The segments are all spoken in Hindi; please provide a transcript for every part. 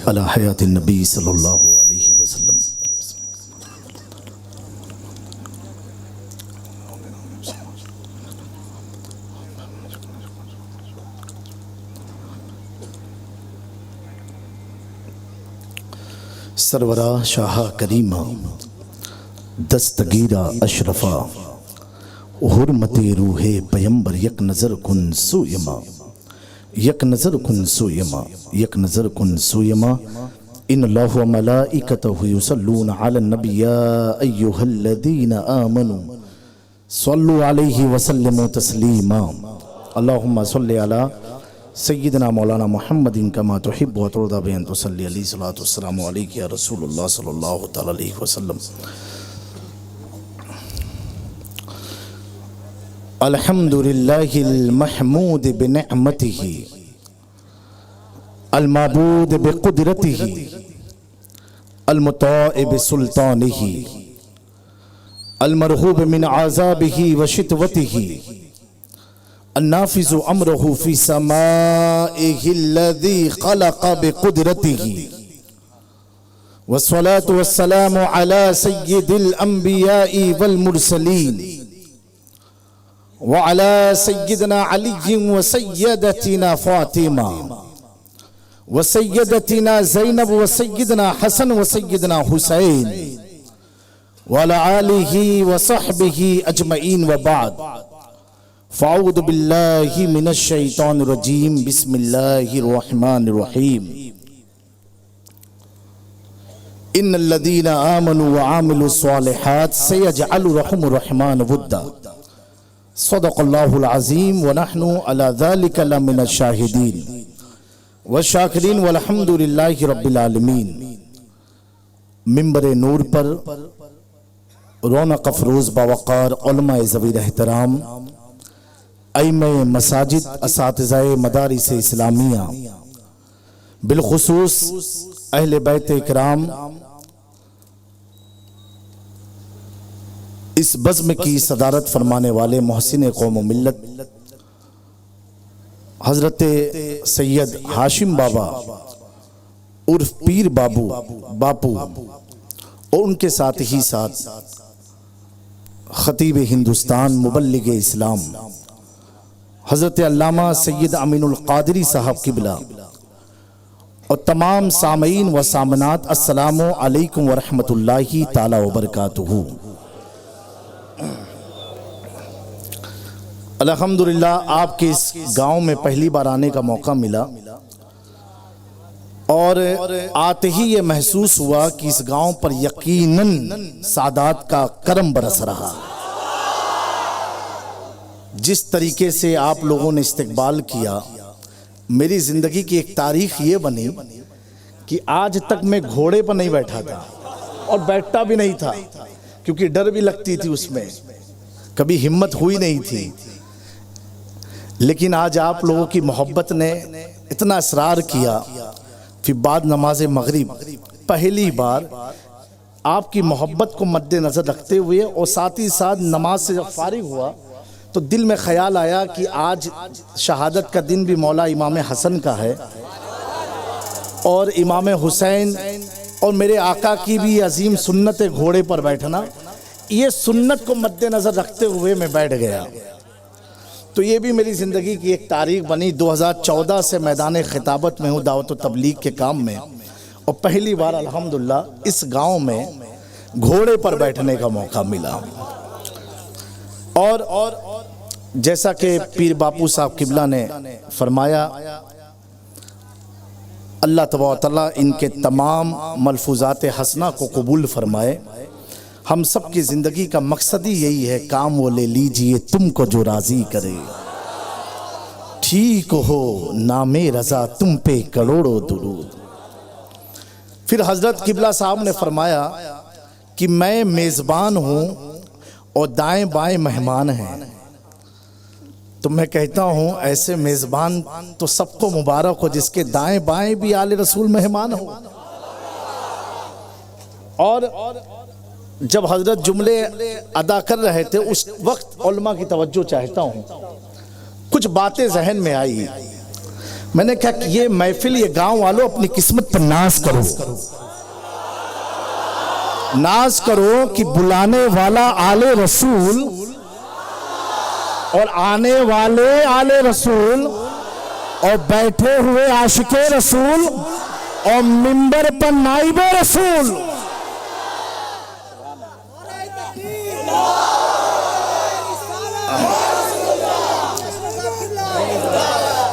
अला हयातिन नबी सल्लल्लाहु अलैहि वसल्लम। सरवरा शाह करीमा दस्तगीरा अशरफा हुर्मते रूहे पैगंबर यक नज़र कुन सुयमा, यक नज़र कुन सुयमा, यक नज़र कुन सुयमा। इन्नल्लाहु व मलाइकतहु युसल्लूना अलन नबी या अय्युहल्लज़ीना आमनू सल्लु अलैहि व सल्लिमू तस्लीमा। अल्लाहुम्मा सल्लि अला सय्यिदना मौलाना मुहम्मदिन कमा तुहिब्बु व तुरदा बि अन तुसल्ली अलैहि सलातु वस्सलामु अलैका या रसूलुल्लाह सल्लल्लाहु तआला अलैहि वसल्लम। अल्हम्दुलिल्लाहिल महमूद बिनिअमतिही अल माबूद बिकुदरतिही अल मुताइ बिसुल्तानिही अल मरहूब मिन आज़ाबिही व शितवतिही अन्नाफिज़ु अम्रहु फ़ी समाइहिल्लज़ी ख़लक़ बिक़ुदरतिही वस्सलातु वस्सलामु अला सय्यिदिल अंबियाइ वल मुरसलीन व अला सय्यिदना अली व सय्यदतिना फ़ातिमा व सय्यदतिना ज़ैनब व सय्यिदना हसन व सय्यिदना हुसैन व अला आलिहि व सहबिहि अजमईन व बाद। फ़अऊज़ु बिल्लाहि मिनश शैतानिर रजीम। बिस्मिल्लाहिर रहमानिर रहीम। इन्नल्लज़ीना आमनू व आमिलुस सालिहात सयजअलु लहुमुर रहमान वुद्दा। सदक़ल्लाहुल अज़ीम व नहनु अला ज़ालिका लमिनश शाहिदीन व शाकिरीन वल्हम्दुलिल्लाहि रब्बिल आलमीन। मिंबर नूर पर रौनक अफरोज़ बावक़ार उलमाए ज़वीर एहतराम अइम्मे मसाजिद असातिज़ाए मदारिस इस्लामिया बिलखुसूस अहले बैत इकराम इस बज़्म की सदारत फरमाने वाले मोहसिन कौम मिल्लत हज़रत सैयद हाशिम बाबा उर्फ पीर बाबू बापू और उनके साथ ही साथ ख़तीब हिंदुस्तान मुबल्लिग इस्लाम हज़रत अल्लामा सैयद अमीनुल क़ादरी साहब किबला और तमाम सामईन व सामनात अस्सलामु अलैकुम व रहमतुल्लाहि ताला व बरकातुहू। अल्हम्दुलिल्लाह आपके इस गांव में पहली बार आने का मौका मिला और आते ही ये महसूस हुआ कि इस गांव पर यकीनन सादात का करम बरस रहा। जिस तरीके से आप लोगों ने इस्तकबाल किया, मेरी ज़िंदगी की एक तारीख ये बनी कि आज तक मैं घोड़े पर नहीं बैठा था और बैठता भी नहीं था क्योंकि डर भी लगती थी, उसमें कभी हिम्मत हुई नहीं थी। लेकिन आज आप लोगों की मोहब्बत ने इतना इसरार किया, फिर बाद नमाज मगरिब पहली बार आपकी मोहब्बत को मद्देनज़र रखते हुए और साथ ही साथ नमाज से जब फारिग हुआ तो दिल में ख्याल आया कि आज शहादत का दिन भी मौला इमाम हसन का है और इमाम हुसैन और मेरे आका की भी अजीम सुन्नत है घोड़े पर बैठना। ये सुन्नत को मद्देनज़र रखते हुए मैं बैठ गया। तो ये भी मेरी ज़िंदगी की एक तारीख बनी। 2014 से मैदान खिताबत में हूँ दावत व तबलीग के काम में और पहली बार अल्हम्दुलिल्लाह इस गांव में घोड़े पर बैठने का मौका मिला। और जैसा कि पीर बापू साहब किबला ने फरमाया, अल्लाह तबारक व तआला इनके तमाम मलफूज़ात हसना को कबूल फरमाए। हम सब की ज़िंदगी का मकसद ही यही है, काम वो ले लीजिए तुमको जो राज़ी करे, ठीक हो नामे रज़ा तुम पे करोड़ों दुरूद। फिर हज़रत किबला साहब ने फरमाया कि मैं मेज़बान हूँ और दाएं बाएं मेहमान हैं। तो मैं कहता हूँ ऐसे मेज़बान तो सबको मुबारक हो जिसके दाएं बाएं भी आले रसूल मेहमान हो। और जब हजरत जुमले अदा कर रहे थे उस वक्त उलमा की तवज्जो चाहता हूँ, कुछ बातें जहन में आई। मैंने कहा कि ये महफिल, ये गांव वालों, अपनी किस्मत पर नाज करो, नाज करो कि बुलाने वाला आले रसूल और आने वाले आले रसूल और बैठे हुए आशिके रसूल और मिंबर पर नाइबे रसूल।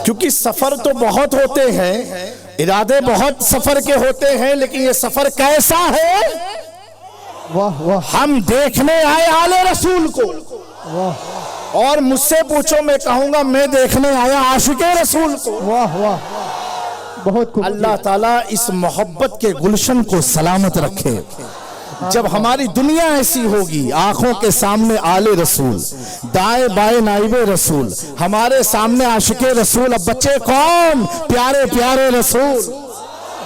क्योंकि सफर तो बहुत होते हैं, इरादे बहुत सफर के होते हैं, लेकिन ये सफर कैसा है? वाह वाह, हम देखने आए आले रसूल को। वाह और मुझसे पूछो, मैं कहूंगा मैं देखने आया आशिके रसूल को। वाह वाह, बहुत खूब। अल्लाह ताला इस मोहब्बत के गुलशन को सलामत रखे। जब हमारी दुनिया ऐसी होगी, आंखों के सामने आले रसूल, दाएं बाएं नाइबे रसूल, हमारे सामने आशिके रसूल, अब बच्चे कौन? प्यारे प्यारे रसूल।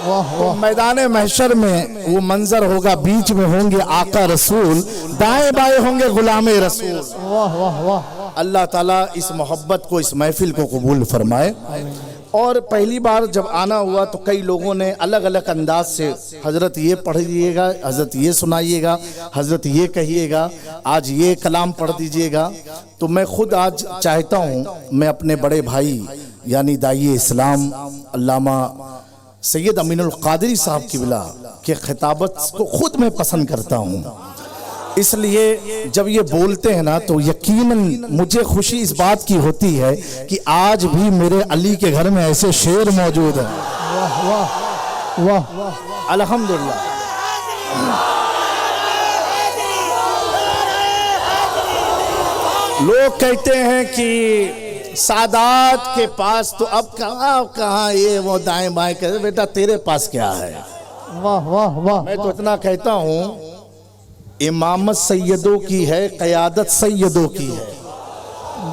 वाह तो वाह, मैदान महशर में वो मंजर होगा, बीच में होंगे आका रसूल, दाएं बाएं होंगे गुलामे रसूल। वाह वाह वाह, अल्लाह ताला इस मोहब्बत को, इस महफिल को कबूल फरमाए। और पहली बार जब आना हुआ तो कई लोगों ने अलग अलग अंदाज से, हजरत ये पढ़ दीजिएगा, हजरत ये सुनाइएगा, हजरत ये कहिएगा, आज ये कलाम पढ़ दीजिएगा। तो मैं खुद आज चाहता हूँ, मैं अपने बड़े भाई यानी दाई इस्लाम अल्लामा सैयद अमीनुल कादरी साहब की बिला के खिताबत को खुद मैं पसंद करता हूँ। इसलिए जब ये बोलते हैं ना, तो यकीनन मुझे खुशी इस बात की होती है कि आज भी मेरे अली के घर में ऐसे शेर मौजूद हैं। वाह वाह वाह, अल्हम्दुलिल्लाह। लोग कहते हैं कि सादात के पास तो अब कहाँ ये वो दाएं बाएं कर, बेटा तेरे पास क्या है? वाह वाह वाह, मैं तो इतना कहता हूँ, इमामत सैयदों की है, क़यादत सैयदों की है।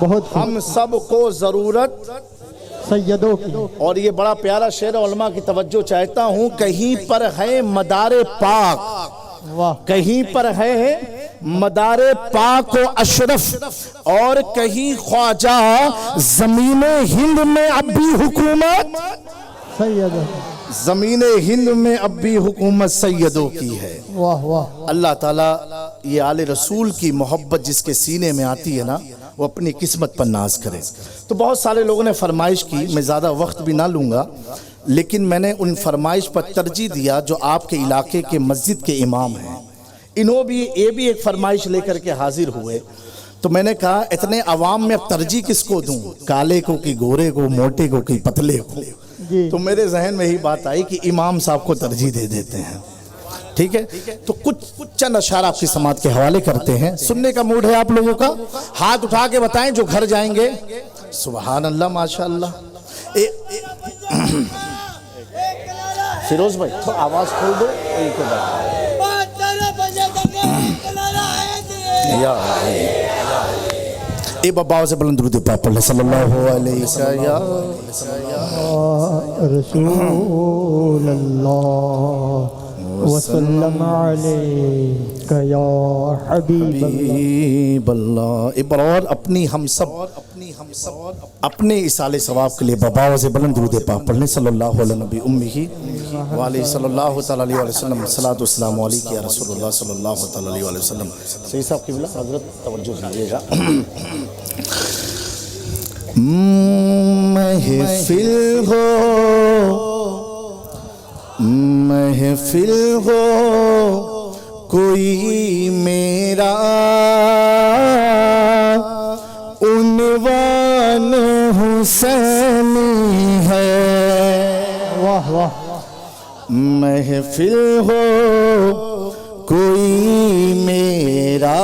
बहुत खूब। हम सबको जरूरत सैयदों की। और ये बड़ा प्यारा शेर उलमा की तवज्जो चाहता हूँ, कहीं पर है मदारे पाक, वाह, कहीं पर है मदारे पाक व अशरफ, और कहीं ख्वाजा जमीने हिंद में अब भी हुकूमत, सैयद। जमीने हिंद में अब भी हुकूमत सैयदों की है। वाह वाह, अल्लाह ताला ये आले रसूल की मोहब्बत जिसके सीने में आती है ना, वो अपनी किस्मत पर नाज करे। तो बहुत सारे लोगों ने फरमाइश की, मैं ज़्यादा वक्त भी ना लूँगा, लेकिन मैंने उन फरमाइश पर तरजीह दिया जो आपके इलाके के मस्जिद के इमाम हैं। ये भी एक फरमाइश लेकर के हाजिर हुए। तो मैंने कहा इतने अवाम में अब तरजीह किसको दूँ, काले को कि गोरे को, मोटे को कि पतले को? तो मेरे जहन में ही बात आई कि इमाम साहब को तरजीह दे देते हैं। ठीक है, तो कुछ चंद अशार आपकी समात के हवाले करते हैं। सुनने का मूड है आप लोगों का? हाथ उठा के बताएं जो घर जाएंगे। सुभान अल्लाह, माशाअल्लाह। फिरोज भाई तो आवाज खोल दो। ए बाबा से बुलंद दुरूद पाक पढ़ सल्लल्लाहु अलैहि वसल्लम। रसूल अल्लाह वसल्लम अलैका या हबीब अल्लाह। एक बार और अपनी हम सब अपने इसाले सवाब के लिए बाबा से बुलंद दुरूद पाक पढ़ने सल्लल्लाहु अलैहि नबी उम्मी व अलैहि सल्लल्लाहु तआला अलैहि वसल्लम। सलातु वस्सलामु अलैका या रसूलुल्लाह सल्लल्लाहु तआला अलैहि वसल्लम। सही साहब की बिला हजरत तवज्जो दीजिएगा। महफिल हो, महफिल हो कोई मेरा, उन्वान हुसैनी है। वाह वाह, महफिल हो कोई मेरा,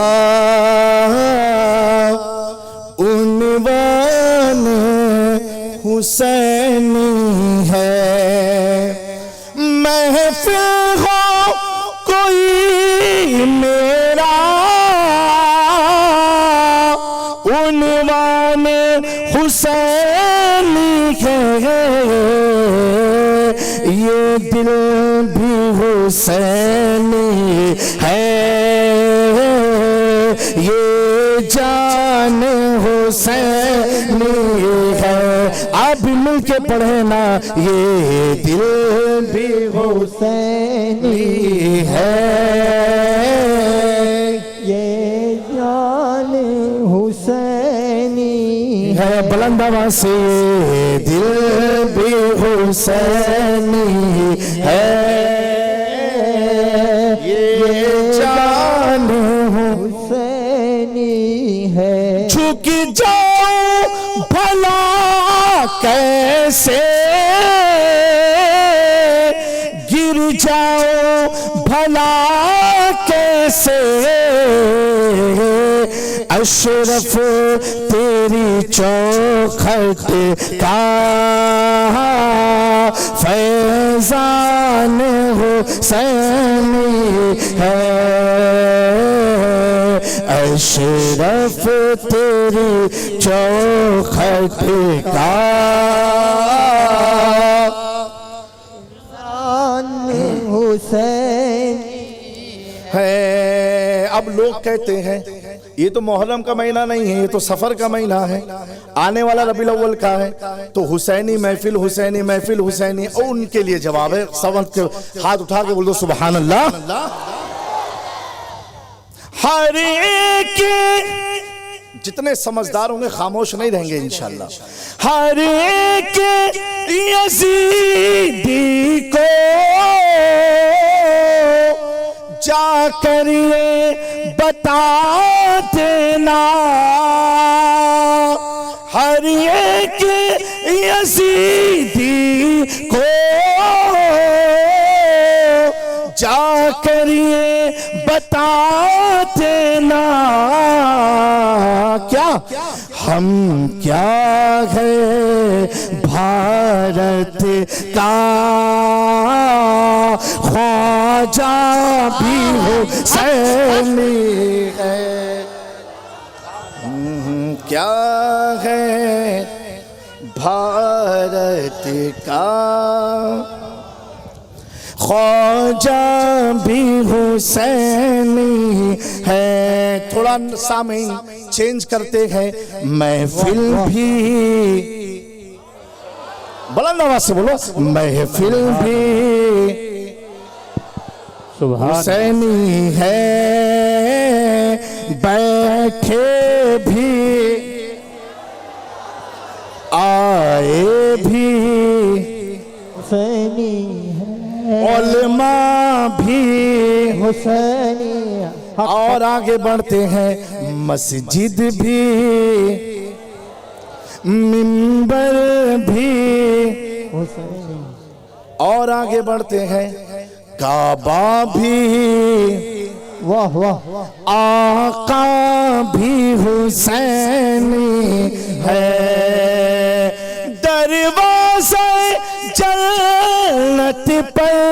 उन्वान हुसैनी है। महफिल हो कोई मेरा, उन्वान हुसैनी है। ये दिल भी हुसैनी है, ये जान हुसैनी है। आप भी मिल के पढ़े ना, ये दिल भी हुसैनी है। ये जान हुसैनी है बुलंद आवाज से, ये दिल भी हुसैनी है। ये जान हुसैनी है। झुक जाओ भला कैसे, गिर जाओ भला कैसे, अशरफ तेरी चौखट का फैजान हुसैनी है। अशरफ तेरी चौखट का हुसैनी है। अब लोग कहते हैं ये तो मुहर्रम का महीना नहीं है, ये तो सफर का महीना है, आने वाला रबीउल अव्वल का है, तो हुसैनी महफिल हुसैनी महफिल हुसैनी। और उनके लिए जवाब है, सब के हाथ उठा के बोल दो सुभान अल्लाह। हर एक जितने समझदार होंगे खामोश नहीं रहेंगे इंशाअल्लाह। हर एक यजीदी को जाकर ये बता देना, हर एक यजीदी को जाकर ये बता देना, क्या हम क्या है भारत का ख्वाजा भी हुसैनी है। क्या है भारत का ख्वाजा भी हुसैनी है। थोड़ा सामीन चेंज करते हैं, महफिल भी बुलंद आवाज से बोलो, महफिल भी हुसैनी है। बैठे भी आए भी हुसैनी है। उलमा भी हुसैनी और आगे बढ़ते हैं, मस्जिद भी मिंबर भी हुसैनी और आगे बढ़ते हैं, काबा भी वाह वाह आका भी हुसैनी है। दरवाज़े जन्नत पर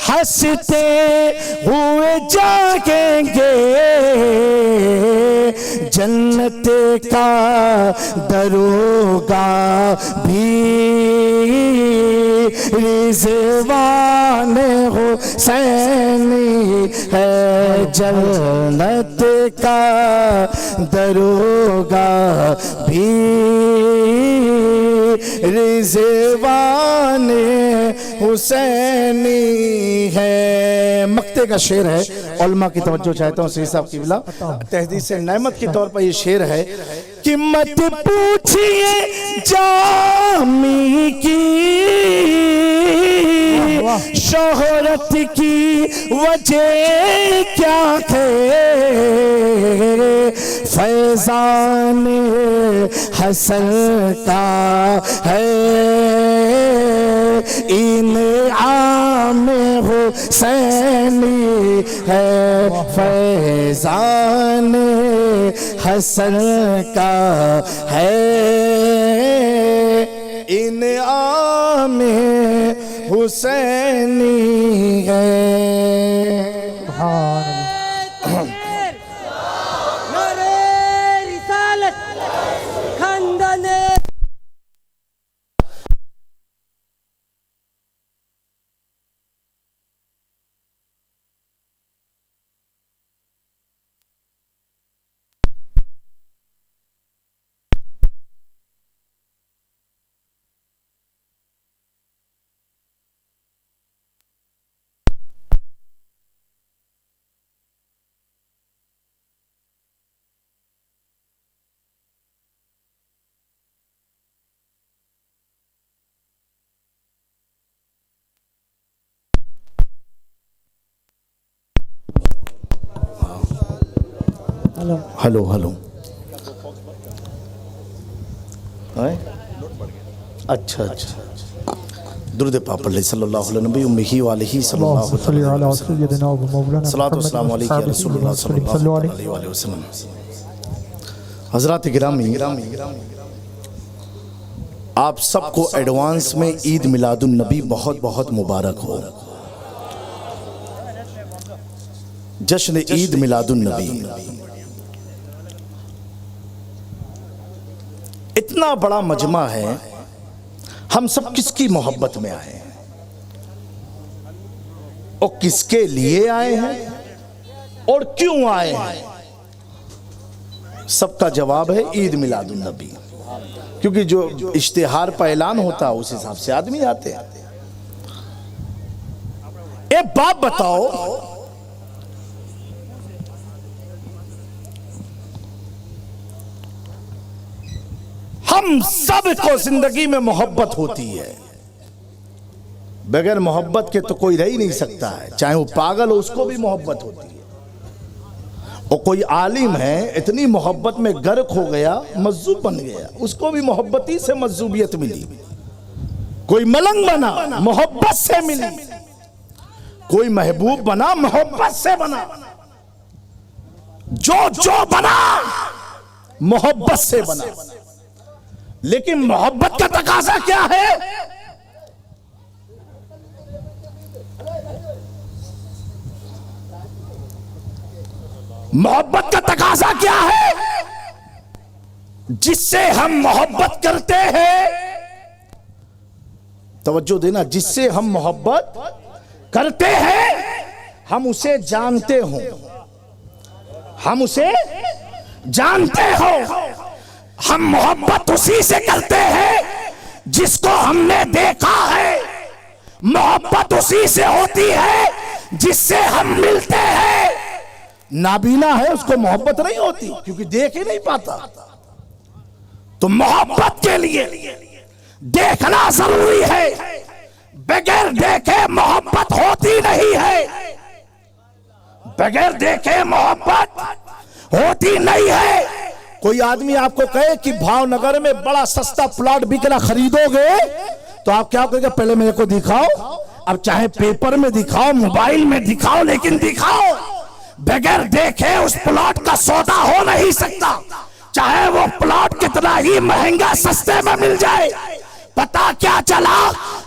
हंसते हुए जागेंगे, जन्नत का दरोगा भी रिज़वान हुसैनी है। जन्नत का दरोगा भी रिज़वान हुसैनी है। मक्ते का शेर है, उलमा की तवज्जो चाहता हूँ। सही साहब की बिला तहदीस से नेमत के तौर पर ये शेर है कि मत पूछिए जामी की शोहरत की वजह क्या है, फैजान हसन का है इनाम हुसैनी है। फैजान हसन का है इनाम हुसैनी है। नारे रिसालत खानदाने हेलो हेलो हेलो। हैं? अच्छा अच्छा। दुरूद पाक पढ़ ले सल्लल्लाहु अलैहि नबी उम्मीही वालिही सल्लल्लाहु अलैहि वसल्लम। सलातो वस्सलामु अलैका या रसूलल्लाह सल्लल्लाहु अलैहि वसल्लम। हज़रात गिरामी, आप सबको एडवांस में ईद मिलादुन नबी बहुत बहुत मुबारक हो। जश्न ईद मिलादुन नबी। इतना बड़ा मजमा है, हम सब किसकी मोहब्बत में आए हैं और किसके लिए आए हैं और क्यों आए हैं? सबका जवाब है ईद मिलादुन नबी। क्योंकि जो इश्तिहार पर ऐलान होता है उस हिसाब से आदमी आते हैं। एक बात बताओ, हम सब को जिंदगी में मोहब्बत होती है। बगैर मोहब्बत के तो कोई रह ही नहीं सकता है। चाहे वो पागल हो उसको भी मोहब्बत होती है। और कोई आलिम है, इतनी मोहब्बत में गर्क हो गया, मज्जूब बन गया, उसको भी मोहब्बती से मज्जूबियत मिली। कोई मलंग बना, मोहब्बत से मिली। कोई महबूब बना, मोहब्बत से बना। जो बना मोहब्बत से बना। लेकिन मोहब्बत का तकाजा क्या है? मोहब्बत का तकाजा क्या है? जिससे हम मोहब्बत करते हैं, तवज्जो देना, जिससे हम मोहब्बत करते हैं हम उसे जानते हो, हम उसे जानते हो। हम मोहब्बत उसी से करते हैं जिसको हमने देखा है। मोहब्बत उसी से होती है जिससे हम मिलते हैं। नाबीना है उसको मोहब्बत नहीं होती क्योंकि देख ही नहीं पाता। तो मोहब्बत के लिए देखना जरूरी है। बगैर देखे मोहब्बत होती नहीं है। बगैर देखे मोहब्बत होती नहीं है। कोई आदमी आपको कहे कि भावनगर में बड़ा सस्ता प्लॉट बिक रहा, खरीदोगे? तो आप क्या कहोगे? पहले मेरे को दिखाओ। अब चाहे पेपर में दिखाओ, मोबाइल में दिखाओ, लेकिन दिखाओ। बगैर देखे उस प्लॉट का सौदा हो नहीं सकता, चाहे वो प्लॉट कितना ही महंगा सस्ते में मिल जाए। पता क्या चला?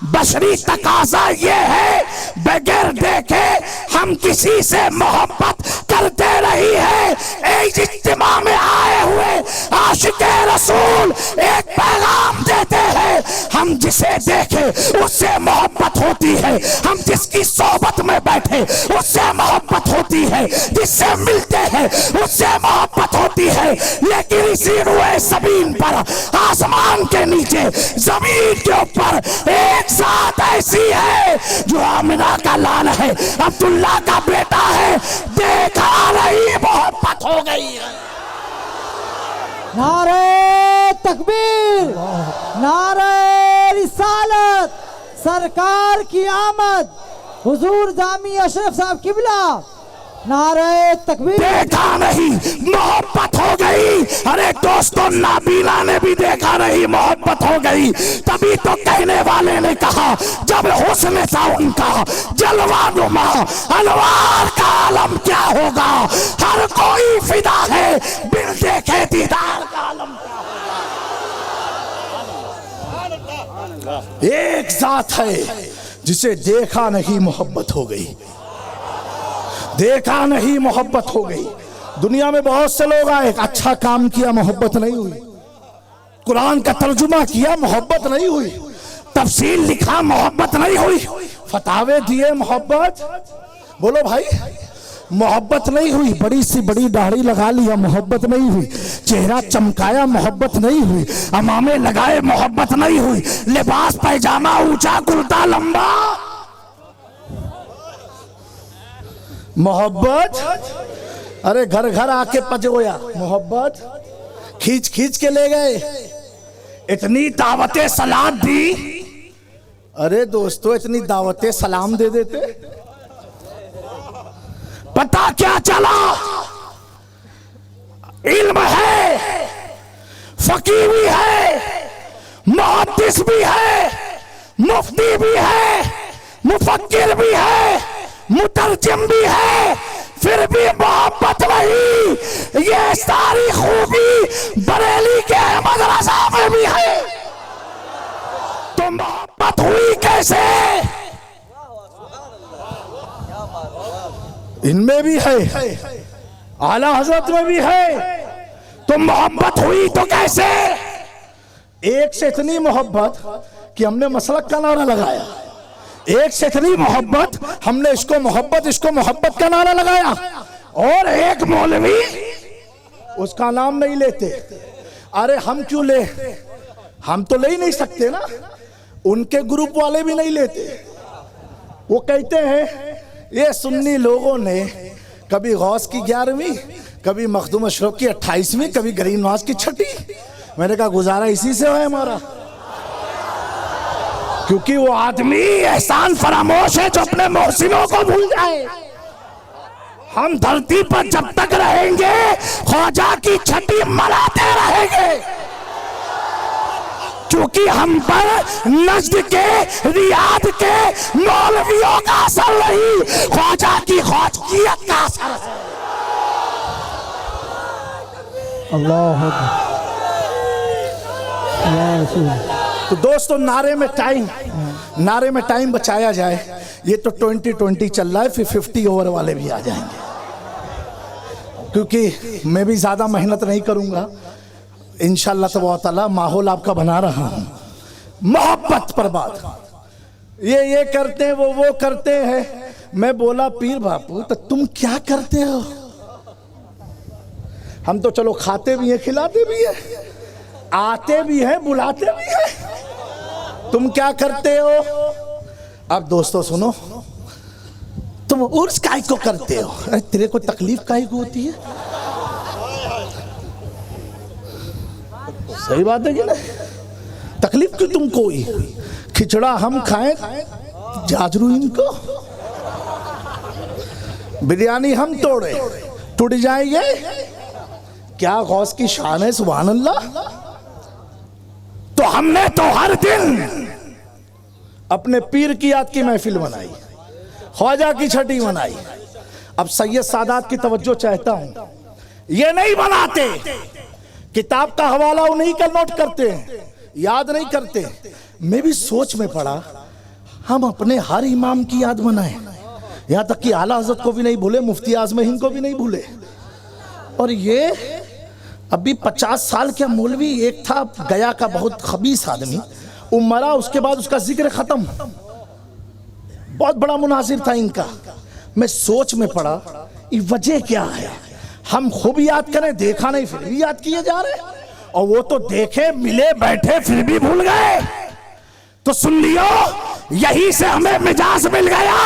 बशरी तकाजा ये है, बगैर देखे हम किसी से मोहब्बत करते नहीं है। एक इज्तिमा में आए हुए आशिक़े रसूल एक पैगाम देते हैं, हम जिसे देखे उससे मोहब्बत होती है। हम जिसकी सोबत में बैठे उससे मोहब्बत होती है। जिससे मिलते हैं उससे मोहब्बत होती है। लेकिन इसी रुए ज़मीन पर, आसमान के नीचे, जमीन के ऊपर एक साथ ऐसी है जो आमिना का लाल है, अब्दुल्ला का बेटा है। देखा नहीं, मोहब्बत हो गई है। नारे तकबीर, नारे रिसालत, सरकार की आमद, हुजूर जामी अशरफ साहब किबला, नारे तकबीर। देखा नहीं, मोहब्बत हो गई। अरे दोस्तों, नाबीना ने भी देखा नहीं, मोहब्बत हो गई। तभी तो कहने वाले ने कहा, जब हुस्न था उनका जलवा नुमा, अनवार का आलम क्या होगा। हर कोई फिदा है, बिन देखे दीदार का आलम क्या होगा। एक जात है जिसे देखा नहीं, मोहब्बत हो गई। देखा नहीं, मोहब्बत हो गई। दुनिया में बहुत से लोग आए, अच्छा काम किया, मोहब्बत नहीं हुई। कुरान का तर्जुमा किया, मोहब्बत नहीं हुई। तफसील लिखा, मोहब्बत नहीं हुई। फतावे दिए, मोहब्बत, बोलो भाई, मोहब्बत नहीं हुई। बड़ी सी बड़ी दाढ़ी लगा लिया, मोहब्बत नहीं हुई। चेहरा चमकाया, मोहब्बत नहीं हुई। अमामे लगाए, मोहब्बत नहीं हुई। लिबास पैजामा ऊंचा, कुर्ता लंबा, मोहब्बत। अरे घर घर आके पजोया, मोहब्बत। खींच खींच के ले गए, इतनी दावतें सलाद दी। अरे दोस्तों, इतनी दावतें सलाम दे देते। पता क्या चला? इल्म है, फकीह भी है, मुहद्दिस भी है, मुफ्ती भी है, मुफक्किर भी है, मुतरजिम भी है, फिर भी मोहब्बत नहीं। ये सारी खूबी बरेली के अहमद रजा में भी है, तो मोहब्बत हुई कैसे? इनमें भी है, आला हजरत में भी है, तो मोहब्बत हुई तो कैसे? एक से इतनी मोहब्बत कि हमने मसलक का नारा लगाया, एक से इतनी मोहब्बत हमने इसको मोहब्बत का नारा लगाया, और एक मौलवी उसका नाम नहीं लेते। अरे हम क्यों ले, हम तो ले ही नहीं सकते ना, उनके ग्रुप वाले भी नहीं लेते। वो कहते हैं ये सुन्नी लोगों ने कभी गौस की 11वीं, कभी मखदूम अशरफ की 28वीं, कभी गरीब नवाज की 6ठी। मैंने कहा गुजारा इसी से है हमारा, क्योंकि वो आदमी एहसान फरामोश है जो अपने मोहसिनों को भूल जाए। हम धरती पर जब तक रहेंगे ख्वाजा की 6ठी मनाते रहेंगे, क्योंकि हम पर नज्द के, रियाद के मौलवियों का असर नहीं, ख्वाजा की ख्वाजगियत का असर है। अल्लाह तो दोस्तों नारे में टाइम बचाया जाए। ये तो 2020 चल रहा है, फिर 50 ओवर वाले भी आ जाएंगे, क्योंकि मैं भी ज्यादा मेहनत नहीं करूंगा। इंशाअल्लाह तबारक तआला माहौल आपका बना रहा हूं, मोहब्बत पर बात। ये करते हैं, वो करते हैं। मैं बोला पीर बापू तो तुम क्या करते हो? हम तो चलो खाते भी हैं, खिलाते भी हैं, आते भी हैं, बुलाते भी हैं। तुम क्या करते हो? अब दोस्तों सुनो, तुम उर्स काहे को करते हो? अरे तेरे को तकलीफ काहे को होती है? सही बात है कि ना? तकलीफ क्यों तुमको हुई? खिचड़ा हम खाएं, जाजरू इनको, बिरयानी हम तोड़े, टूट जाएंगे। क्या गौस की शान है, सुभान अल्लाह। तो हमने तो हर दिन अपने पीर की याद की महफिल बनाई, ख्वाजा की 6ठी मनाई। अब सैयद सादात की तवज्जो चाहता हूं, ये नहीं बनाते, किताब का हवाला उन्हीं का नोट करते हैं, याद नहीं करते। मैं भी सोच में पड़ा, हम अपने हर इमाम की याद बनाएं, यहां तक कि आला हजरत को भी नहीं भूले, मुफ्ती आजम हिंद को भी नहीं भूले। और ये अभी 50 साल का मौलवी एक था गया का, बहुत खबीस आदमी, वो मरा, उसके बाद उसका जिक्र खत्म। बहुत बड़ा मुनासिर था इनका। मैं सोच में पड़ा ये वजह क्या है? हम खूब याद करें, देखा नहीं फिर भी याद किए जा रहे, और वो तो देखे, मिले, बैठे, फिर भी भूल गए। तो सुन लियो, यही से हमें मिजाज मिल गया।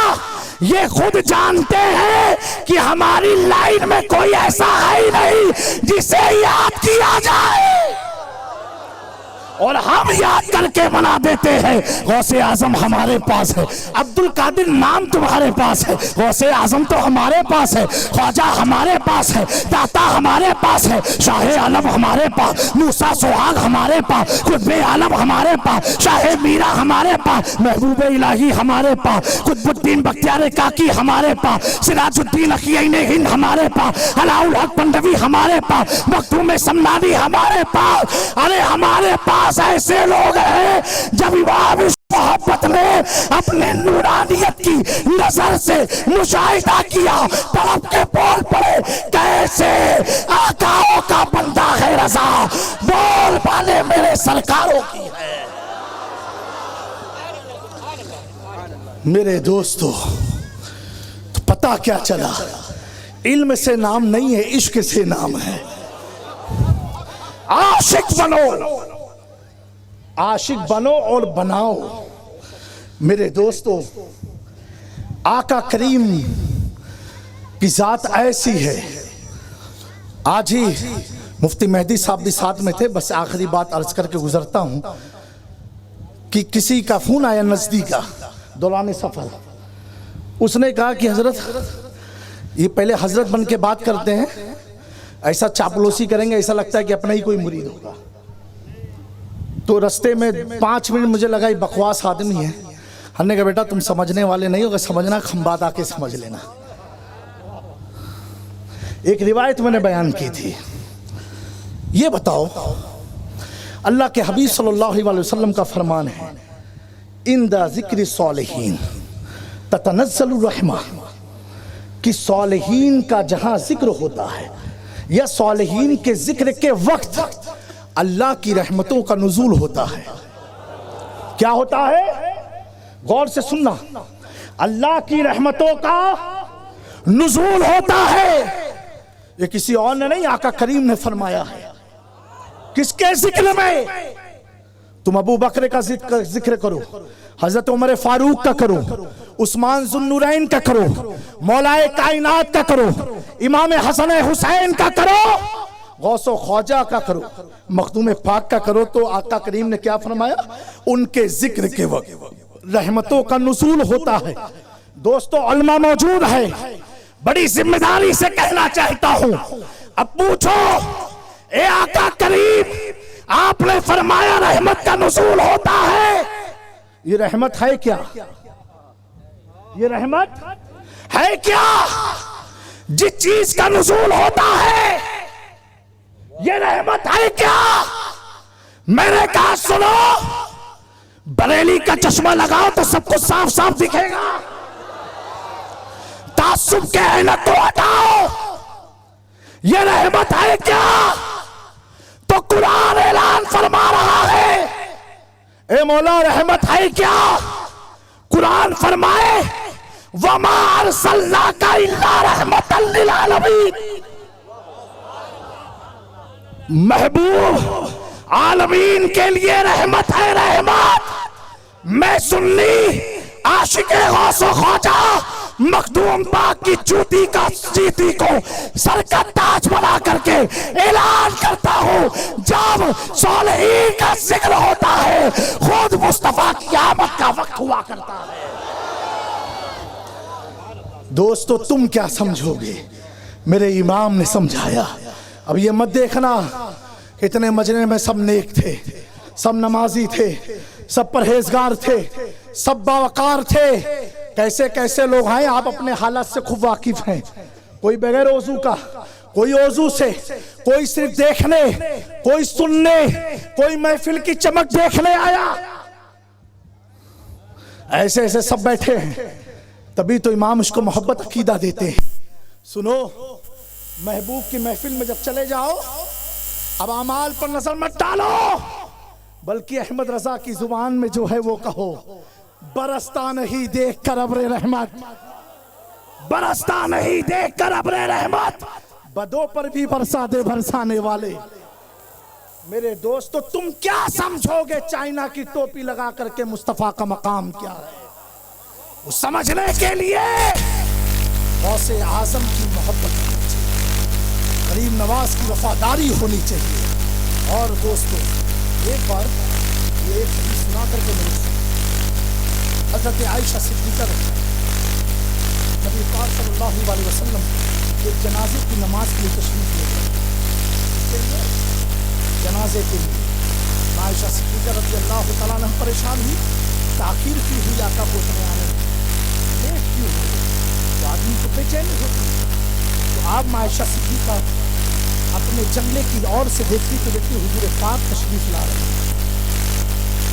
ये खुद जानते हैं कि हमारी लाइन में कोई ऐसा है ही नहीं जिसे याद किया जाए, और हम याद करके बना देते हैं। गौसे आजम हमारे पास है, अब्दुल कादिर नाम तुम्हारे पास है, गौसे आजम तो हमारे पास है, ख्वाजा हमारे पास है, दाता हमारे पास है, शाह आलम हमारे पास, मूसा सुहाग हमारे पास, कुतुब आलम हमारे पास, शाह मीरा हमारे पास, महबूब इलाही हमारे पास, कुतुबुद्दीन बख्तियार काकी हमारे पास, सिराजुद्दीन अखियैन हिंद हमारे पास, अलाउल हक पंडवी हमारे पास, मखदूम समनानी हमारे पास। अरे हमारे पास ऐसे लोग हैं जब इमाम मोहब्बत ने अपने नूरानियत की नजर से मुशाहिदा किया, तड़प के बोल पड़े, कैसे आकाओं का बंदा है रजा, बोल वाले मेरे सरकारों की है। मेरे दोस्तों, तो पता क्या चला? इल्म से नाम नहीं है, इश्क से नाम है। आशिक बनो, आशिक बनो और बनाओ। मेरे दोस्तों, आका करीम की जात ऐसी है। आज ही मुफ्ती मेहदी साहब भी साथ में थे, बस आखिरी बात अर्ज करके गुजरता हूं कि किसी का फोन आया नजदीका दौरान सफर। उसने कहा कि हजरत, ये पहले हजरत बन के बात करते हैं, ऐसा चापलूसी करेंगे, ऐसा लगता है कि अपना ही कोई मुरीद होगा। तो रास्ते में 5 मिनट मुझे लगा ये बकवास आदमी है। हमने कहा बेटा तुम समझने वाले नहीं हो, अगर समझना खंबात आके समझ लेना। एक रिवायत मैंने बयान की थी, ये बताओ अल्लाह के हबीब सल्लल्लाहु अलैहि वसल्लम का फरमान है, इंदा ज़िक्र सालिहीन ततनज़्ज़लु रहमा, कि सालिहीन का जहां जिक्र होता है या सालिहीन के जिक्र के वक्त अल्लाह की रहमतों का नुज़ूल होता है। क्या होता है? गौर से सुनना, अल्लाह की रहमतों का नुज़ूल होता है। ये किसी और ने नहीं, आका करीम ने फरमाया है। किसके जिक्र में? तुम अबू बकर का जिक्र करो, हजरत उमर फारूक का करो, उस्मान ज़ुन्नुरैन का करो, मौलाए कायनात का करो, इमाम हसन हुसैन का करो, गौसो ख्वाजा का करो, मखदूम पाक का करो, तो आका करीम ने क्या फरमाया? उनके जिक्र के वक्त रहमतों का नुज़ूल होता है। दोस्तों उलमा मौजूद है, बड़ी जिम्मेदारी से कहना चाहता हूं, अब पूछो ए आका करीम, आपने फरमाया रहमत का नुज़ूल होता है, ये रहमत है क्या? ये रहमत है क्या? जिस चीज का नुज़ूल होता है ये रहमत है क्या? मैंने कहा सुनो, बरेली का चश्मा लगाओ तो सब कुछ साफ साफ दिखेगा। तासुब के ऐनक को हटाओ, ये रहमत है क्या? तो कुरान ऐलान फरमा रहा है, ए मौला रहमत है क्या? कुरान फरमाए वमा अरसलनाका इल्ला रहमतल लिल आलमीन, महबूब आलमीन के लिए रहमत है। रहमत मैं सुन्नी आशिके गौसो ख्वाजा मखदूम पाक की जूती का जीती को सर का ताज बना करके ऐलान करता हूं, जब सालिहीन का जिक्र होता है खुद मुस्तफा की आमद का वक्त हुआ करता है। दोस्तों तुम क्या समझोगे? मेरे इमाम ने समझाया। अब ये मत देखना इतने मजने में सब नेक थे, सब नमाजी थे, सब परहेजगार थे, सब बावकार थे। कैसे कैसे लोग हैं, आप अपने हालात से खूब वाकिफ हैं। कोई बगैर वजू का, कोई वजू से, कोई सिर्फ देखने, कोई सुनने, कोई महफिल की चमक देखने आया। ऐसे ऐसे सब बैठे हैं, तभी तो इमाम उसको मोहब्बत अकीदा देते हैं। सुनो, महबूब की महफिल में जब चले जाओ, अब अमाल पर नजर मत डालो, बल्कि अहमद रजा की जुबान में जो है वो कहो, बरसता नहीं देख कर अब्रे रहमत, बरसता नहीं देख कर अब्रे रहमत, बदों पर भी बरसा दे बरसाने वाले। मेरे दोस्तों तुम क्या समझोगे चाइना की टोपी लगा करके मुस्तफा का मकाम क्या है? वो समझने के लिए गौसे आजम की मोहब्बत होनी चाहिए, गरीब नवाज की वफादारी होनी चाहिए। और दोस्तों एक बार ये एक हदीस सुना करके मेरे हज़रत आयशा सिद्दीक़ा नबी पाक सल्लल्लाहु अलैहि वसल्लम एक जनाजे की नमाज के लिए तशरीफ ले गए। जनाजे के लिए आयशा सिद्दीक़ा रज़ियल्लाहु तआला अन्हा परेशान हुई, ताख़ीर क्यों हुई आका को आने में, लेट क्यों हुई? तो आदमी को बेचैनी होती है। तो आप आयशा सिद्दीक़ा अपने जंगले की ओर से देखती तो देखती हुजूर पाक तशरीफ ला रहे हैं,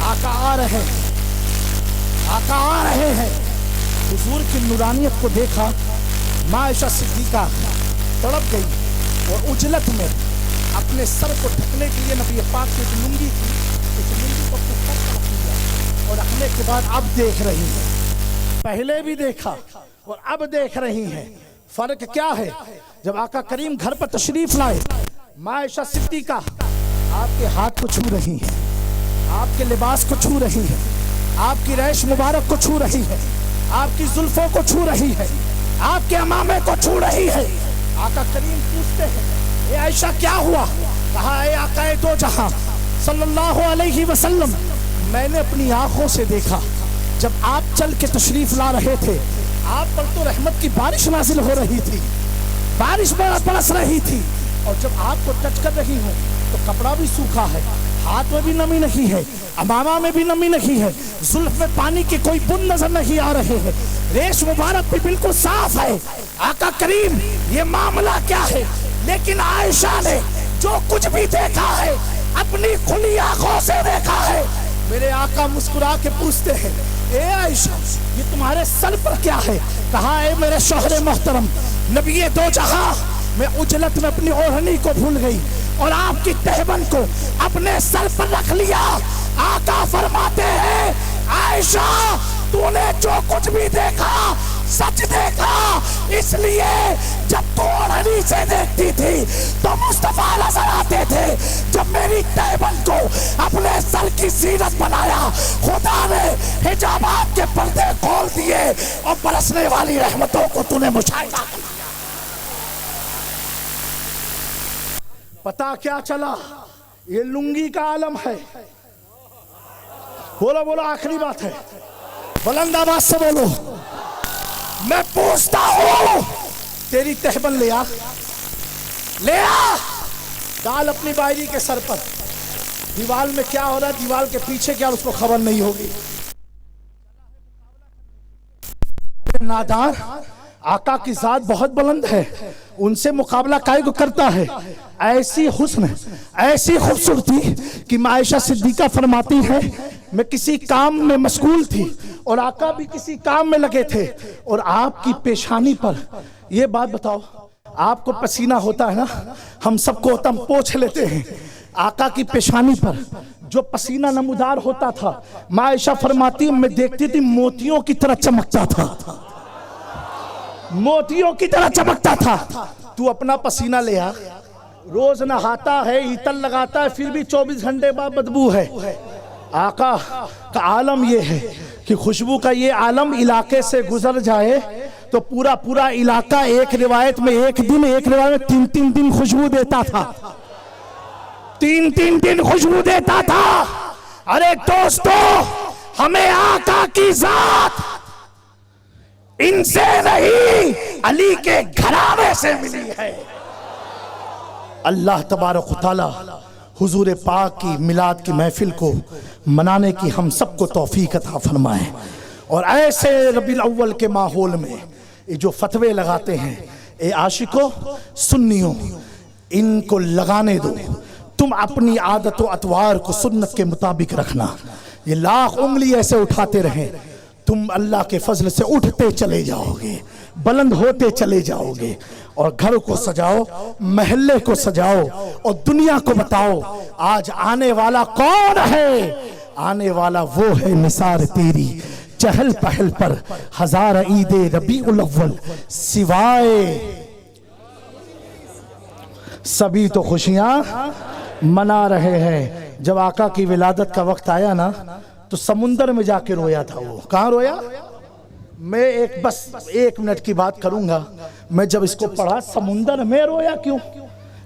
आका आ रहे हैं, आका आ रहे हैं। हुजूर की नूरानियत को देखा, आयशा सिद्दीक़ा तड़प गई और उजलत में अपने सर को ढकने के लिए नबी पाक की एक लुंगी थी, उस लुंगी को अपने सर पर रख लिया और रखने के बाद अब देख रही हैं। पहले भी देखा और अब देख रही हैं। फर्क क्या है? जब आका करीम घर पर तशरीफ लाए, आयशा सिद्दीक़ा आपके हाथ को छू रही है, आपके लिबास को छू रही है, आपकी रैश मुबारक को छू रही है, आपकी जुल्फों को छू रही है, आपके अमामे को छू रही है। आका करीम पूछते हैं, ए आयशा क्या हुआ? कहा, ए आका दो जहां सल्लल्लाहु अलैहि वसल्लम, मैंने अपनी आंखों से देखा जब आप चल के तशरीफ ला रहे थे, आप पर तो रहमत की बारिश नाजिल हो रही थी, बारिश बरस रही थी, और जब आपको टच कर रही हूँ तो कपड़ा भी सूखा है, हाथ में भी नमी नहीं है, अमामा में भी नमी नहीं है, जुल्फ में पानी की कोई बुन नजर नहीं आ रहे हैं, रेश मुबारक भी बिल्कुल साफ है। आका करीम ये मामला क्या है? लेकिन आयशा ने जो कुछ भी देखा है अपनी खुली आंखों से देखा है। मेरे आका मुस्कुरा के पूछते हैं, ए आयशा ये तुम्हारे सर पर क्या है? कहा है मेरे शौहरे मोहतरम नबी दो जहां, मैं उजलत में अपनी ओढ़नी को भूल गई और आपकी तहबन को अपने सर पर रख लिया। आका फरमाते हैं आयशा तूने जो कुछ भी देखा सच देखा, इसलिए जब तू ओढ़नी से देखती थी तो मुस्तफा नजर आते थे। जब मेरी तहबन को अपने सर की जीनत बनाया, खुदा ने हिजाबात के पर्दे खोल दिए और बरसने वाली रहमतों को तूने मुशाहिदा किया। पता क्या चला? ये लुंगी का आलम है। बोलो बोलो, आखिरी बात है, बुलंद आवाज से बोलो। मैं पूछता हूं तेरी तहबन ले आ, ले आ, डाल अपनी बायरी के सर पर। दीवार में क्या हो रहा है, दीवार के पीछे क्या, उसको खबर नहीं होगी। अरे नादान, आका की जात बहुत बुलंद है, उनसे मुकाबला काहे को करता है? ऐसी हुस्न, ऐसी खूबसूरती कि आयशा सिद्दीका फरमाती है मैं किसी काम में मशगूल थी और आका भी किसी काम में लगे थे और आपकी पेशानी पर, ये बात बताओ, आपको पसीना होता है ना, हम सबको होता, हम पोंछ लेते हैं। आका की पेशानी पर जो पसीना नमूदार होता था, आयशा फरमाती मैं देखती थी मोतियों की तरह चमकता था, मोतियों की तरह चमकता था। तू अपना पसीना ले आ, रोज नहाता है, इतर लगाता है, फिर भी 24 घंटे बाद बदबू है। आका का आलम ये है कि खुशबू का ये आलम इलाके से गुजर जाए तो पूरा पूरा इलाका, एक रिवायत में एक दिन, एक रिवायत में 3-3 दिन खुशबू देता था, 3-3 दिन खुशबू देता था। अरे दोस्तों, हमें आका की जात इनसे नहीं अली के घराने से मिली है। अल्लाह तबारक व तआला हुजूर पाक की मिलाद की महफिल को मनाने की हम सबको तौफीक अता फरमाए। और ऐसे रबीउल अव्वल के माहौल में ये जो फतवे लगाते हैं, ए आशिकों सुन्नियों, इनको लगाने दो। तुम अपनी आदत व अतवार को सुन्नत के मुताबिक रखना। ये लाख उंगली ऐसे उठाते रहें, तुम अल्लाह के फजल से उठते चले जाओगे, बुलंद होते चले जाओगे। और घर को सजाओ, महल्ले को सजाओ और दुनिया को बताओ आज आने वाला कौन है। आने वाला वो है निसार तेरी चहल पहल पर हजार ईदे रबीउल अव्वल सिवाय। सभी तो खुशियां मना रहे हैं। जब आका की विलादत का वक्त आया ना तो समुंदर में जाके रोया था। वो कहाँ रोया? मैं बस 1 मिनट की बात करूंगा। मैं जब इसको पढ़ा, समुंदर में रोया क्यों?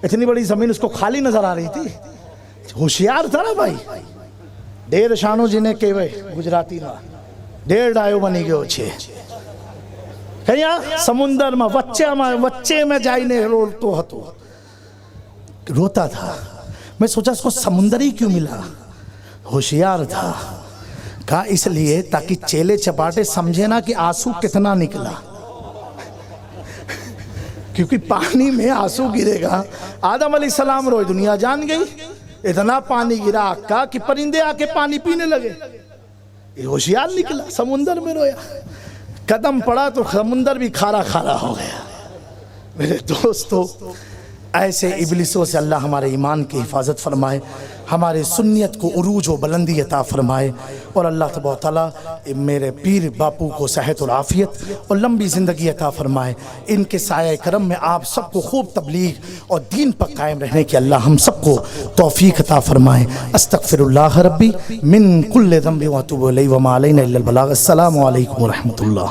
इतनी बड़ी जमीन उसको खाली नजर आ रही थी। होशियार था ना भाई। ढेर शानो जिन्हें केवे गुजराती में ढेर डायो बनी गयो छे। कहीं समुंदर में वच्चे में जाइने रोतो हतो, रोता था। मैं सोचा इसको समुंदर ही क्यों मिला? होशियार था। कहा इसलिए ताकि चेले चपाटे समझे ना कि आंसू कितना निकला। क्योंकि पानी में आंसू गिरेगा। आदम अलैहिस्सलाम रोए, दुनिया जान गई। इतना पानी गिरा आका कि परिंदे आके पानी पीने लगे। ये होशियार निकला, समुंदर में रोया। कदम पड़ा तो समुंदर भी खारा खारा हो गया। मेरे दोस्तों, ऐसे इब्लिसों से अल्लाह हमारे ईमान की हिफाजत फरमाए, हमारे सुन्नियत को उरूज व बुलंदी अता फरमाए। और अल्लाह तबारक तआला मेरे पीर बापू को सेहत और आफ़ियत और लंबी ज़िंदगी अता फरमाए। इनके साया करम में आप सबको खूब तबलीग और दीन पर कायम रहने की अल्लाह हम सबको तौफीक अता फरमाए। अस्तगफिरुल्लाह रब्बी मिन कुल्लि ज़ंबि व अतूबु इलैहि व मा अलैना इल्लल बलाग। अस्सलामु अलैकुम व रहमतुल्लाह।